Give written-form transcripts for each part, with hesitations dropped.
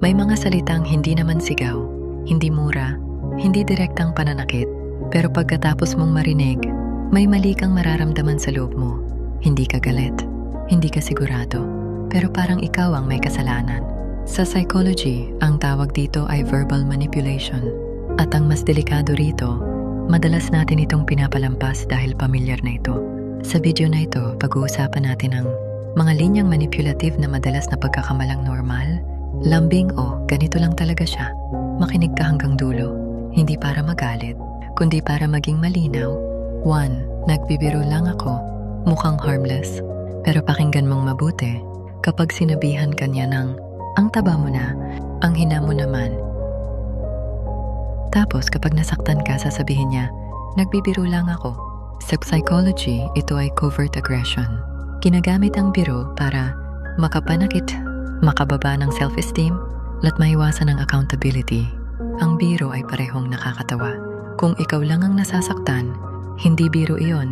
May mga salitang hindi naman sigaw, hindi mura, hindi direktang pananakit, pero pagkatapos mong marinig, may mali kang mararamdaman sa loob mo. Hindi ka galit, hindi ka sigurado, pero parang ikaw ang may kasalanan. Sa psychology, ang tawag dito ay verbal manipulation. At ang mas delikado rito, madalas natin itong pinapalampas dahil pamilyar na ito. Sa video na ito, pag-uusapan natin ang mga linyang manipulative na madalas na pagkakamalang normal, lambing o ganito lang talaga siya. Makinig ka hanggang dulo, hindi para magalit, kundi para maging malinaw. 1. Nagbibiro lang ako, mukhang harmless, pero pakinggan mong mabuti kapag sinabihan ka niya ng ang taba mo na, ang hina mo naman. Tapos kapag nasaktan ka, sasabihin niya, nagbibiro lang ako. Sa psychology, ito ay covert aggression. Ginagamit ang biro para makapanakit, makababa ng self-esteem, at maiwasan ang accountability. Ang biro ay parehong nakakatawa. Kung ikaw lang ang nasasaktan, hindi biro iyon.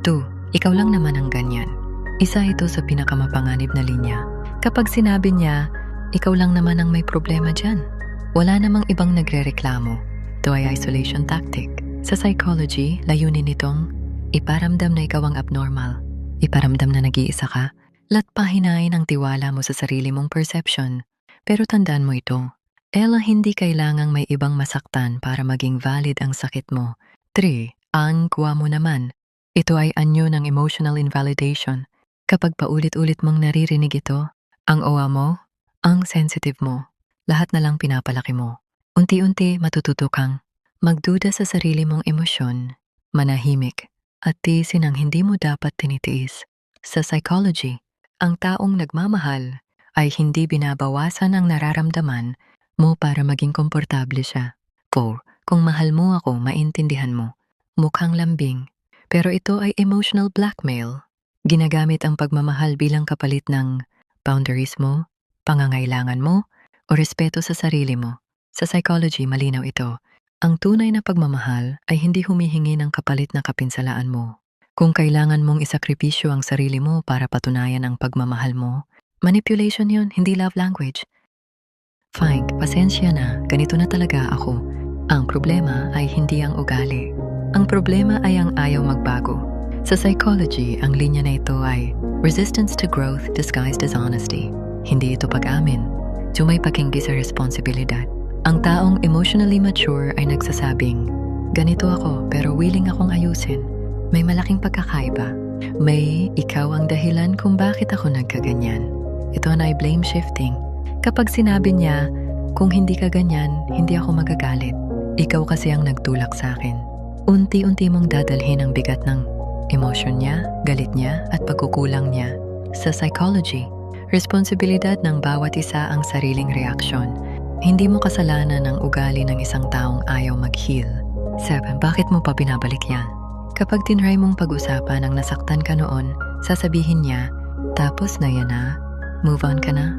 2. Ikaw lang naman ang ganyan. Isa ito sa pinakamapanganib na linya. Kapag sinabi niya, ikaw lang naman ang may problema dyan, wala namang ibang nagrereklamo. Ito ay isolation tactic. Sa psychology, layunin nitong iparamdam na ikaw ang abnormal. Iparamdam na nag-iisa ka, pahinain ang tiwala mo sa sarili mong perception. Pero tandaan mo ito, hindi kailangang may ibang masaktan para maging valid ang sakit mo. 3. Ang kuha mo naman. Ito ay anyo ng emotional invalidation. Kapag paulit-ulit mong naririnig ito, ang owa mo, ang sensitive mo, lahat na lang pinapalaki mo. Unti-unti matututo kang magduda sa sarili mong emosyon, manahimik, at tiisin ang hindi mo dapat tinitiis. Sa psychology, ang taong nagmamahal ay hindi binabawasan ang nararamdaman mo para maging komportable siya. 4. Kung mahal mo ako, maintindihan mo. Mukhang lambing, pero ito ay emotional blackmail. Ginagamit ang pagmamahal bilang kapalit ng boundaries mo, pangangailangan mo, o respeto sa sarili mo. Sa psychology, malinaw ito. Ang tunay na pagmamahal ay hindi humihingi ng kapalit na kapinsalaan mo. Kung kailangan mong isakripisyo ang sarili mo para patunayan ang pagmamahal mo, manipulation yun, hindi love language. Fine, pasensya na, ganito na talaga ako. Ang problema ay hindi ang ugali. Ang problema ay ang ayaw magbago. Sa psychology, ang linya na ito ay resistance to growth disguised as honesty. Hindi ito pag-amin. May pakinggi sa responsibilidad. Ang taong emotionally mature ay nagsasabing, ganito ako pero willing akong ayusin. May malaking pagkakaiba. May ikaw ang dahilan kung bakit ako nagkaganyan. Ito ay blame shifting. Kapag sinabi niya, kung hindi ka ganyan, hindi ako magagalit. Ikaw kasi ang nagtulak sa akin. Unti-unti mong dadalhin ang bigat ng emosyon niya, galit niya, at pagkukulang niya. Sa psychology, responsibilidad ng bawat isa ang sariling reaksyon. Hindi mo kasalanan ang ugali ng isang taong ayaw mag-heal. 7. Bakit mo pa binabalik yan? Kapag tinry mong pag-usapan ang nasaktan ka noon, sasabihin niya, tapos na yan na, move on ka na.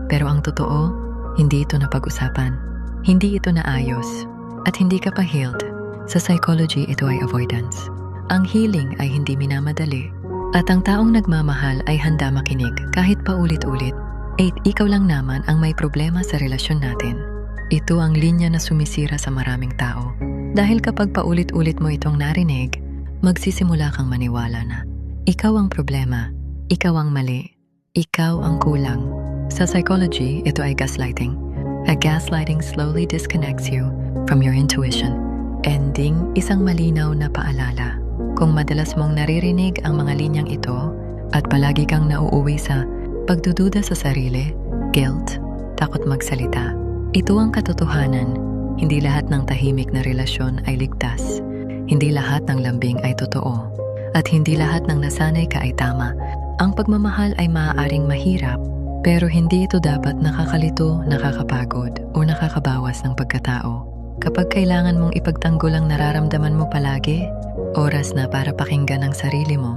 Pero ang totoo, hindi ito na pag-usapan. Hindi ito na ayos. At hindi ka pa healed. Sa psychology, ito ay avoidance. Ang healing ay hindi minamadali. At ang taong nagmamahal ay handa makinig kahit paulit-ulit. 8. Ikaw lang naman ang may problema sa relasyon natin. Ito ang linya na sumisira sa maraming tao. Dahil kapag paulit-ulit mo itong narinig, magsisimula kang maniwala na ikaw ang problema, ikaw ang mali, ikaw ang kulang. Sa psychology, ito ay gaslighting. A gaslighting slowly disconnects you from your intuition. Ending, isang malinaw na paalala. Kung madalas mong naririnig ang mga linyang ito at palagi kang nauuwi sa pagdududa sa sarili, guilt, takot magsalita. Ito ang katotohanan. Hindi lahat ng tahimik na relasyon ay ligtas. Hindi lahat ng lambing ay totoo. At hindi lahat ng nasanay ka ay tama. Ang pagmamahal ay maaaring mahirap, pero hindi ito dapat nakakalito, nakakapagod, o nakakabawas ng pagkatao. Kapag kailangan mong ipagtanggol ang nararamdaman mo palagi, oras na para pakinggan ang sarili mo